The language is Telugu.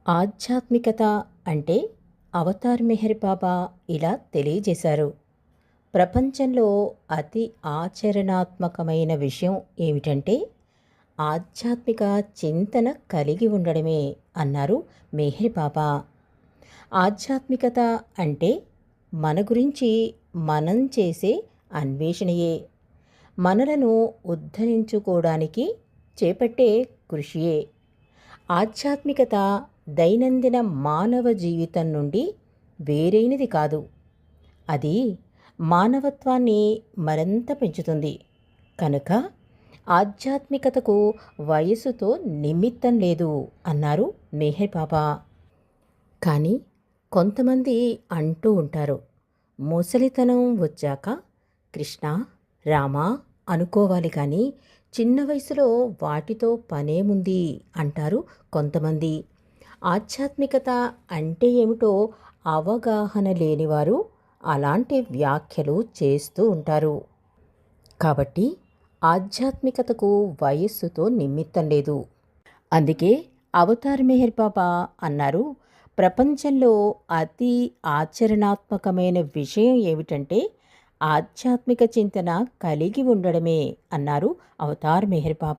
ఆధ్యాత్మికత అంటే అవతార్ మెహర్ బాబా ఇలా తెలియజేశారు. ప్రపంచంలో అతి ఆచరణాత్మకమైన విషయం ఏమిటంటే ఆధ్యాత్మిక చింతన కలిగి ఉండడమే అన్నారు మెహర్ బాబా. ఆధ్యాత్మికత అంటే మన గురించి మనం చేసే అన్వేషణయే, మనలను ఉద్ధరించుకోవడానికి చేపట్టే కృషియే. ఆధ్యాత్మికత దైనందిన మానవ జీవితం నుండి వేరైనది కాదు. అది మానవత్వాన్ని మరింత పెంచుతుంది. కనుక ఆధ్యాత్మికతకు వయసుతో నిమిత్తం లేదు అన్నారు మెహర్ బాబా. కానీ కొంతమంది అంటూ ఉంటారు, ముసలితనం వచ్చాక కృష్ణ రామ అనుకోవాలి కానీ చిన్న వయసులో వాటితో పనేముంది అంటారు కొంతమంది. ఆధ్యాత్మికత అంటే ఏమిటో అవగాహన లేనివారు అలాంటి వ్యాఖ్యలు చేస్తూ ఉంటారు. కాబట్టి ఆధ్యాత్మికతకు వయస్సుతో నిమిత్తం లేదు. అందుకే అవతార్ మెహర్ బాబా అన్నారు, ప్రపంచంలో అతి ఆచరణాత్మకమైన విషయం ఏమిటంటే ఆధ్యాత్మిక చింతన కలిగి ఉండడమే అన్నారు అవతార్ మెహర్ బాబా.